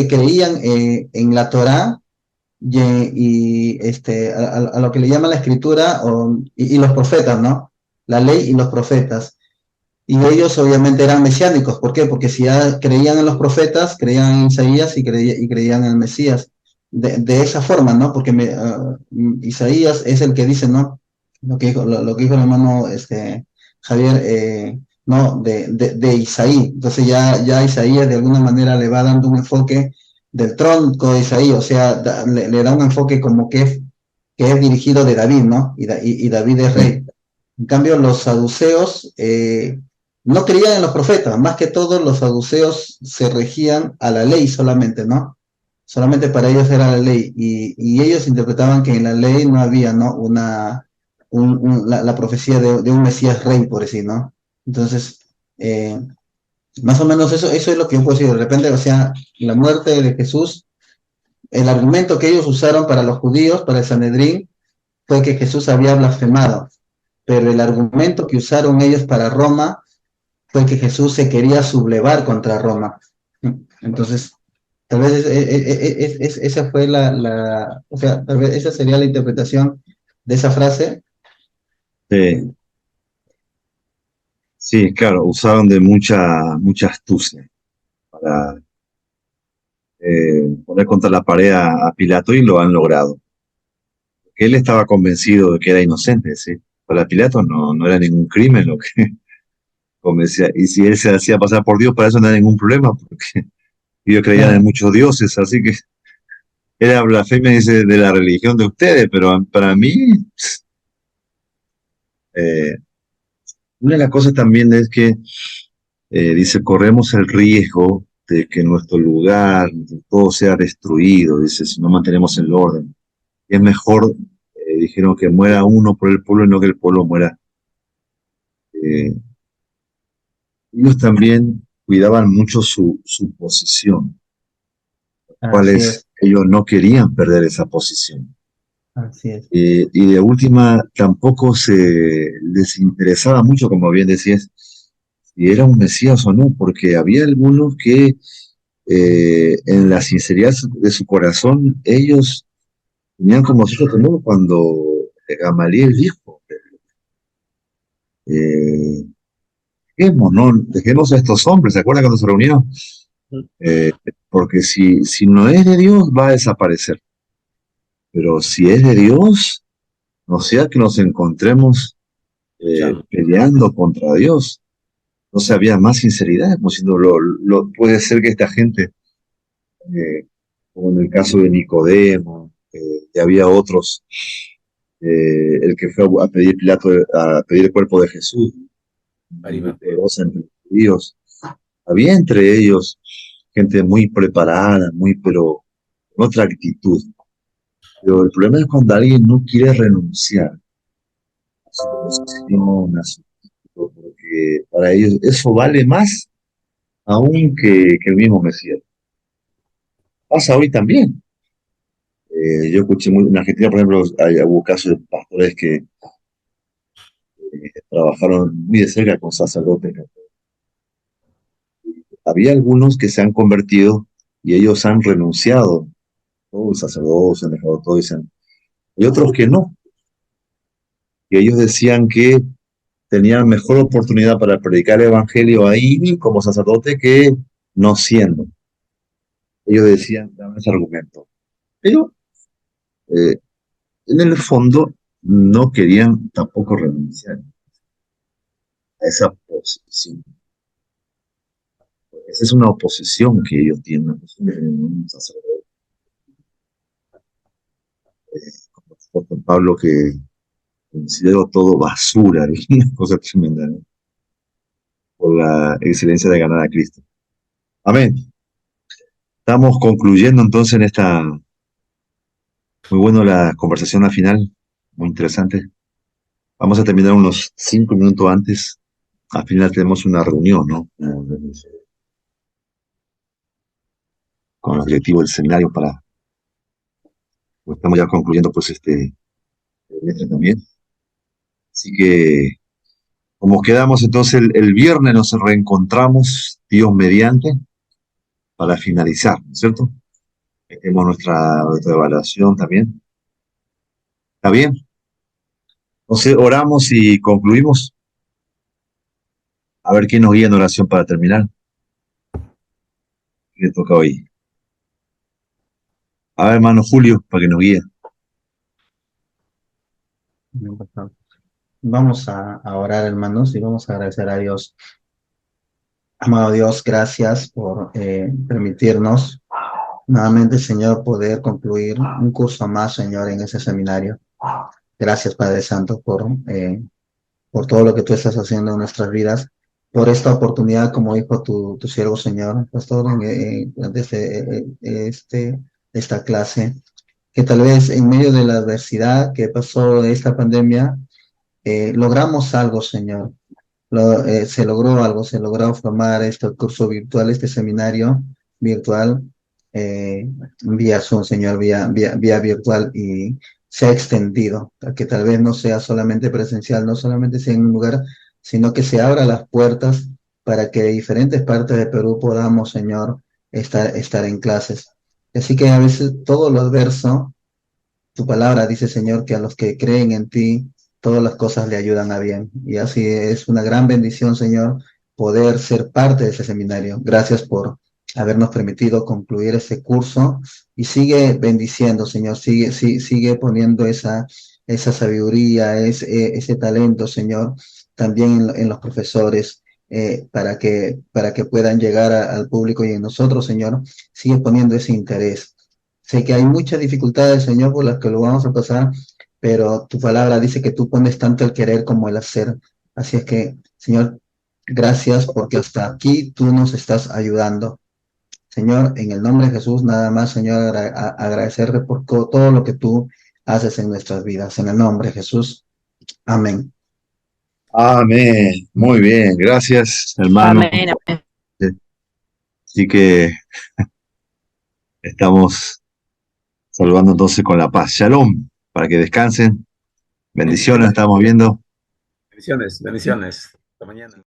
creían en la Torá a lo que le llama la escritura y los profetas, ¿no? La ley y los profetas. Y ellos obviamente eran mesiánicos. ¿Por qué? Porque si ya creían en los profetas, creían en Isaías y creían en el Mesías. De esa forma, ¿no? Porque Isaías es el que dice, ¿no? Lo que dijo el hermano Javier, ¿no? De Isaí. Entonces ya Isaías de alguna manera le va dando un enfoque del tronco de Isaí, o sea, le da un enfoque como que es dirigido de David, ¿no? Y David es rey. En cambio, los saduceos no creían en los profetas, más que todo los saduceos se regían a la ley solamente, ¿no? Solamente para ellos era la ley, y ellos interpretaban que en la ley no había, ¿no? La profecía de un Mesías rey, por decir, ¿no? Entonces, más o menos eso es lo que yo puedo decir. De repente, o sea, la muerte de Jesús, el argumento que ellos usaron para los judíos, para el Sanedrín, fue que Jesús había blasfemado, pero el argumento que usaron ellos para Roma fue que Jesús se quería sublevar contra Roma. Entonces, tal vez esa fue o sea, tal vez esa sería la interpretación de esa frase. Sí, claro, usaron de mucha astucia para poner contra la pared a Pilato y lo han logrado. Porque él estaba convencido de que era inocente, ¿sí? Para Pilato no era ningún crimen lo que convencía. Y si él se hacía pasar por Dios, para eso no era ningún problema, porque ellos creían en muchos dioses, así que era blasfemia, dice, de la religión de ustedes, pero para mí, una de las cosas también es que, dice, corremos el riesgo de que nuestro lugar, todo sea destruido, dice, si no mantenemos el orden. Y es mejor, dijeron, que muera uno por el pueblo y no que el pueblo muera. Ellos también cuidaban mucho su posición, Así cuales es, ellos no querían perder esa posición. así es. Y de última, tampoco se les interesaba mucho, como bien decías, si era un Mesías o no, porque había algunos que en la sinceridad de su corazón, ellos tenían como cierto temor cuando Gamaliel dijo, eh, dejemos, ¿no? Dejemos a estos hombres, ¿se acuerdan cuando se reunieron? Eh, Porque si no es de Dios, va a desaparecer. Pero si es de Dios, no sea que nos encontremos peleando contra Dios. No se había más sinceridad, como diciendo, puede ser que esta gente, como en el caso de Nicodemo, y había otros, el que fue a pedir Pilato, a pedir el cuerpo de Jesús, poderosa entre los judíos, había entre ellos gente muy preparada, pero con otra actitud. Pero el problema es cuando alguien no quiere renunciar a su posición, a su título, porque para ellos eso vale más aún que el mismo Mesías. Pasa hoy también. Yo escuché en Argentina, por ejemplo, hubo casos de pastores que trabajaron muy de cerca con sacerdotes. Había algunos que se han convertido y ellos han renunciado, todo el sacerdocio, han dejado todo y otros que no, que ellos decían que tenían mejor oportunidad para predicar el evangelio ahí como sacerdote que no siendo. Ellos decían, daban ese argumento. Pero eh, en el fondo no querían tampoco renunciar a esa posición. Esa es una oposición que ellos tienen a un sacerdote. Como Juan Pablo, que considero todo basura, es una cosa tremenda, ¿no? Por la excelencia de ganar a Cristo. Amén. Estamos concluyendo entonces en esta, muy bueno la conversación al final, muy interesante. Vamos a terminar unos 5 minutos antes al final tenemos una reunión, ¿no? Con los directivos del seminario pues estamos ya concluyendo pues este semestre también. Así que, como quedamos entonces el viernes, nos reencontramos, Dios mediante, para finalizar, ¿no es cierto? Tenemos nuestra evaluación también. ¿Está bien? Entonces oramos y concluimos. A ver quién nos guía en oración para terminar. ¿Qué le toca hoy? A ver, hermano Julio, para que nos guíe. Vamos a orar, hermanos, y vamos a agradecer a Dios. Amado Dios, gracias por permitirnos nuevamente, Señor, poder concluir un curso más, Señor, en ese seminario. Gracias, Padre Santo, por todo lo que tú estás haciendo en nuestras vidas, por esta oportunidad, como dijo tu siervo, Señor, pastor, desde esta clase, que tal vez en medio de la adversidad que pasó esta pandemia, logramos algo, Señor. Se logró algo, se logró formar este curso virtual, este seminario virtual, vía Zoom, Señor, vía virtual, y se ha extendido, a que tal vez no sea solamente presencial, no solamente sea en un lugar, sino que se abra las puertas para que de diferentes partes de Perú podamos, Señor, estar en clases. Así que a veces todo lo adverso, tu palabra dice, Señor, que a los que creen en ti, todas las cosas le ayudan a bien. Y así es una gran bendición, Señor, poder ser parte de ese seminario. Gracias por habernos permitido concluir ese curso, y sigue bendiciendo, Señor, sigue poniendo esa sabiduría, ese talento, Señor, también en los profesores, para que puedan llegar al público, y en nosotros, Señor, sigue poniendo ese interés. Sé que hay muchas dificultades, Señor, por las que lo vamos a pasar, pero tu palabra dice que tú pones tanto el querer como el hacer. Así es que, Señor, gracias, porque hasta aquí tú nos estás ayudando. Señor, en el nombre de Jesús, nada más, Señor, agradecerte por todo lo que tú haces en nuestras vidas. En el nombre de Jesús. Amén. Amén. Muy bien, gracias, hermano. Amén, amén. Así que estamos saludando entonces con la paz. Shalom, para que descansen. Bendiciones, estamos viendo. Bendiciones, bendiciones. Hasta mañana.